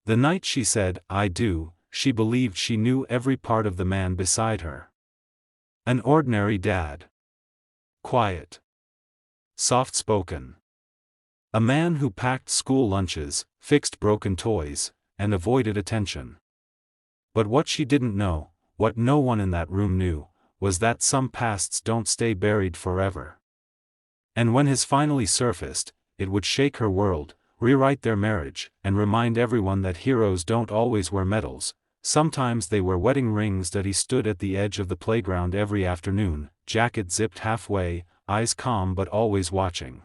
The night she said, "I do," she believed she knew every part of the man beside her. An ordinary dad. Quiet. Soft-spoken. A man who packed school lunches, fixed broken toys, and avoided attention. But what she didn't know, what no one in that room knew, was that some pasts don't stay buried forever. And when his finally surfaced, it would shake her world, rewrite their marriage, and remind everyone that heroes don't always wear medals. Sometimes they wear wedding rings. That he stood at the edge of the playground every afternoon, jacket zipped halfway, eyes calm but always watching.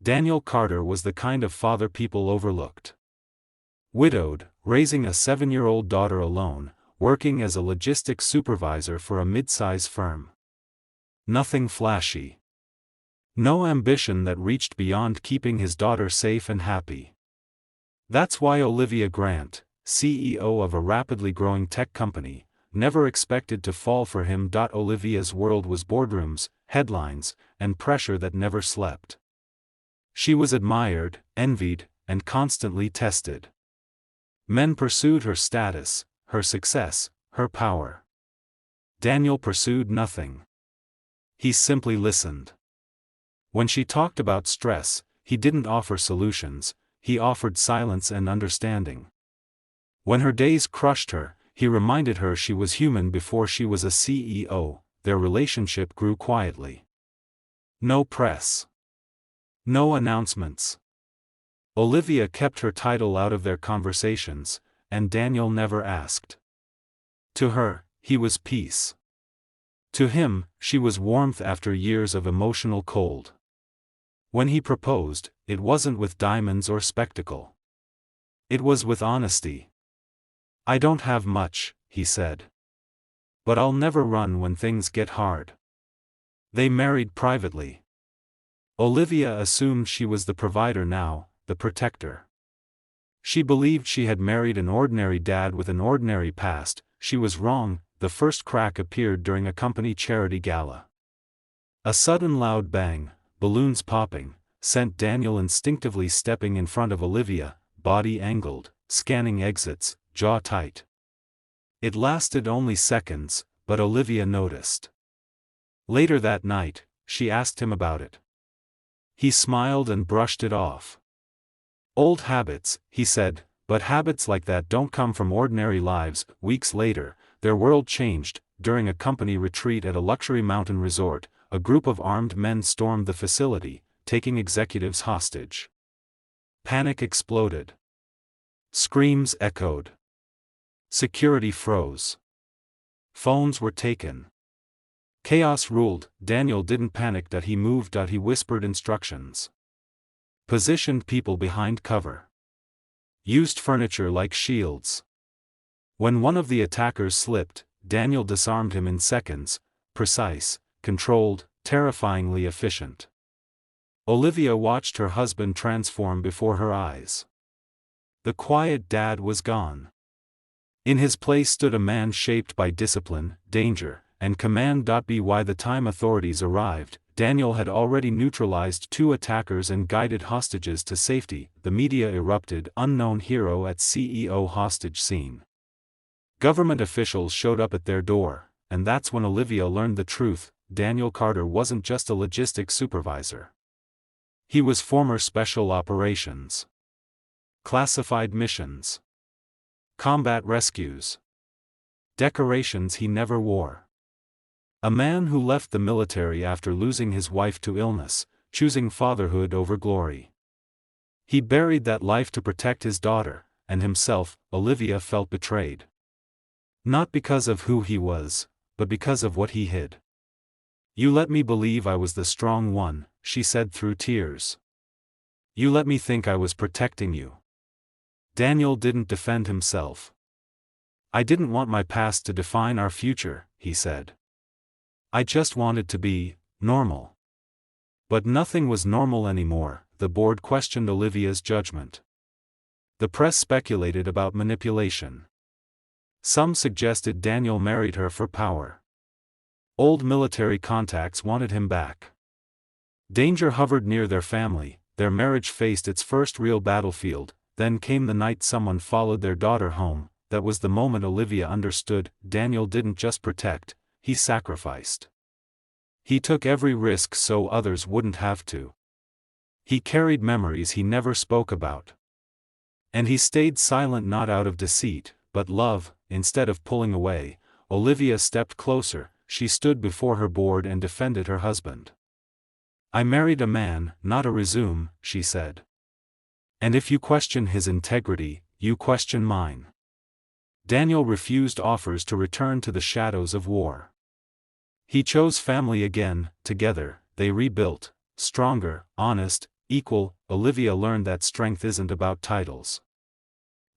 Daniel Carter was the kind of father people overlooked. Widowed, raising a 7-year-old daughter alone, working as a logistics supervisor for a mid-size firm. Nothing flashy. No ambition that reached beyond keeping his daughter safe and happy. That's why Olivia Grant, CEO of a rapidly growing tech company, never expected to fall for him. Olivia's world was boardrooms, headlines, and pressure that never slept. She was admired, envied, and constantly tested. Men pursued her status, her success, her power. Daniel pursued nothing. He simply listened. When she talked about stress, he didn't offer solutions, he offered silence and understanding. When her days crushed her, he reminded her she was human before she was a CEO. Their relationship grew quietly. No press. No announcements. Olivia kept her title out of their conversations, and Daniel never asked. To her, he was peace. To him, she was warmth after years of emotional cold. When he proposed, it wasn't with diamonds or spectacle. It was with honesty. "I don't have much," he said. "But I'll never run when things get hard." They married privately. Olivia assumed she was the provider now, the protector. She believed she had married an ordinary dad with an ordinary past. She was wrong. The first crack appeared during a company charity gala. A sudden loud bang, balloons popping, sent Daniel instinctively stepping in front of Olivia, body angled, scanning exits, jaw tight. It lasted only seconds, but Olivia noticed. Later that night, she asked him about it. He smiled and brushed it off. "Old habits," he said, "but habits like that don't come from ordinary lives." Weeks later, their world changed. During a company retreat at a luxury mountain resort, a group of armed men stormed the facility, taking executives hostage. Panic exploded. Screams echoed. Security froze. Phones were taken. Chaos ruled. Daniel didn't panic. He moved. He whispered instructions. Positioned people behind cover. Used furniture like shields. When one of the attackers slipped, Daniel disarmed him in seconds, precise, controlled, terrifyingly efficient. Olivia watched her husband transform before her eyes. The quiet dad was gone. In his place stood a man shaped by discipline, danger, and command. By the time authorities arrived, Daniel had already neutralized 2 attackers and guided hostages to safety. The media erupted. Unknown hero at CEO hostage scene. Government officials showed up at their door, and that's when Olivia learned the truth. Daniel Carter wasn't just a logistics supervisor. He was former special operations. Classified missions. Combat rescues. Decorations he never wore. A man who left the military after losing his wife to illness, choosing fatherhood over glory. He buried that life to protect his daughter, and himself. Olivia felt betrayed. Not because of who he was, but because of what he hid. "You let me believe I was the strong one," she said through tears. "You let me think I was protecting you." Daniel didn't defend himself. "I didn't want my past to define our future," he said. "I just wanted to be normal." But nothing was normal anymore. The board questioned Olivia's judgment. The press speculated about manipulation. Some suggested Daniel married her for power. Old military contacts wanted him back. Danger hovered near their family. Their marriage faced its first real battlefield. Then came the night someone followed their daughter home. That was the moment Olivia understood, Daniel didn't just protect, he sacrificed. He took every risk so others wouldn't have to. He carried memories he never spoke about. And he stayed silent, not out of deceit, but love. Instead of pulling away, Olivia stepped closer. She stood before her board and defended her husband. "I married a man, not a resume," she said. "And if you question his integrity, you question mine." Daniel refused offers to return to the shadows of war. He chose family again. Together, they rebuilt, stronger, honest, equal. Olivia learned that strength isn't about titles.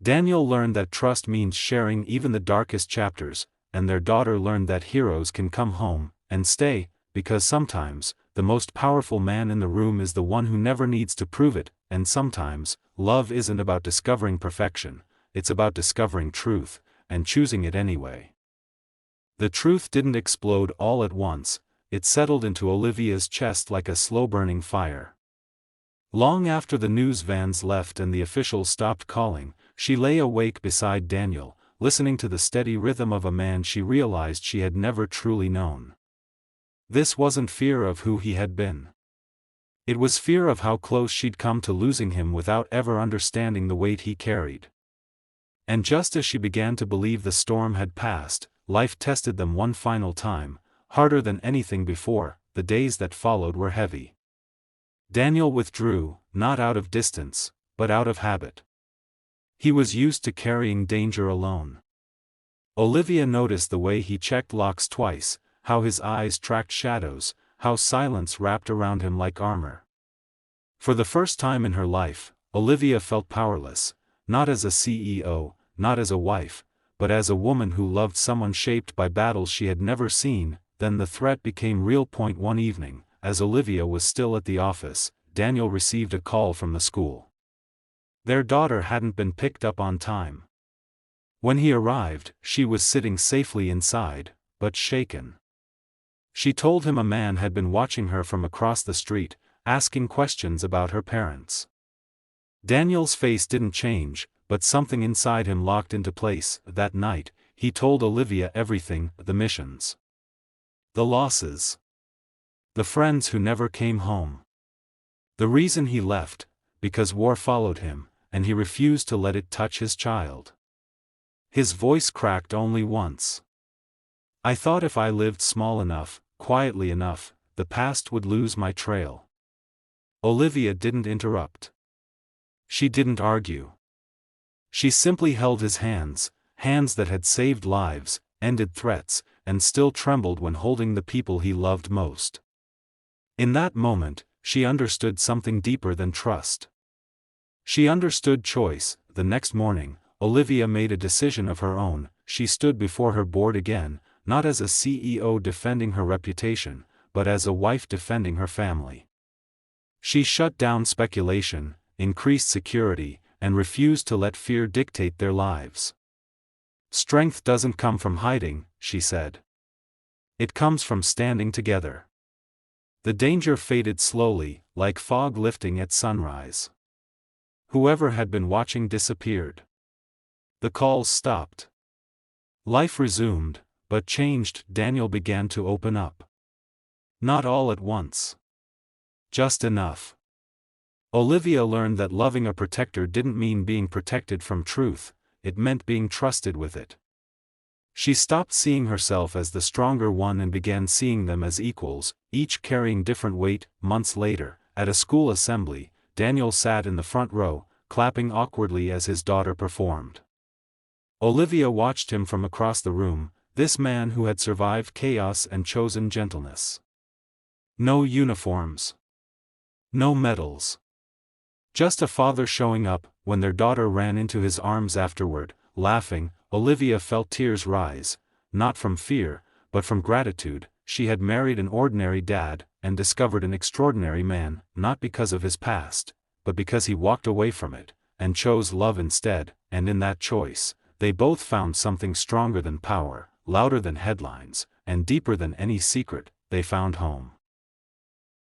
Daniel learned that trust means sharing even the darkest chapters, and their daughter learned that heroes can come home and stay, because sometimes, the most powerful man in the room is the one who never needs to prove it, and sometimes, love isn't about discovering perfection, it's about discovering truth, and choosing it anyway. The truth didn't explode all at once, it settled into Olivia's chest like a slow-burning fire. Long after the news vans left and the officials stopped calling, she lay awake beside Daniel, listening to the steady rhythm of a man she realized she had never truly known. This wasn't fear of who he had been. It was fear of how close she'd come to losing him without ever understanding the weight he carried. And just as she began to believe the storm had passed, life tested them one final time, harder than anything before. The days that followed were heavy. Daniel withdrew, not out of distance, but out of habit. He was used to carrying danger alone. Olivia noticed the way he checked locks twice, how his eyes tracked shadows, how silence wrapped around him like armor. For the first time in her life, Olivia felt powerless, not as a CEO, not as a wife, but as a woman who loved someone shaped by battles she had never seen. Then the threat became real. One evening, as Olivia was still at the office, Daniel received a call from the school. Their daughter hadn't been picked up on time. When he arrived, she was sitting safely inside, but shaken. She told him a man had been watching her from across the street, asking questions about her parents. Daniel's face didn't change, but something inside him locked into place. That night, he told Olivia everything: the missions, the losses, the friends who never came home. The reason he left: because war followed him, and he refused to let it touch his child. His voice cracked only once. "I thought if I lived small enough, quietly enough, the past would lose my trail." Olivia didn't interrupt. She didn't argue. She simply held his hands, hands that had saved lives, ended threats, and still trembled when holding the people he loved most. In that moment, she understood something deeper than trust. She understood choice. The next morning, Olivia made a decision of her own. She stood before her board again, not as a CEO defending her reputation, but as a wife defending her family. She shut down speculation, increased security, and refused to let fear dictate their lives. "Strength doesn't come from hiding," she said. "It comes from standing together." The danger faded slowly, like fog lifting at sunrise. Whoever had been watching disappeared. The calls stopped. Life resumed, but changed. Daniel began to open up. Not all at once. Just enough. Olivia learned that loving a protector didn't mean being protected from truth, it meant being trusted with it. She stopped seeing herself as the stronger one and began seeing them as equals, each carrying different weight. Months later, at a school assembly, Daniel sat in the front row, clapping awkwardly as his daughter performed. Olivia watched him from across the room, this man who had survived chaos and chosen gentleness. No uniforms. No medals. Just a father showing up. When their daughter ran into his arms afterward, laughing, Olivia felt tears rise, not from fear, but from gratitude. She had married an ordinary dad, and discovered an extraordinary man, not because of his past, but because he walked away from it, and chose love instead. And in that choice, they both found something stronger than power, louder than headlines, and deeper than any secret. They found home.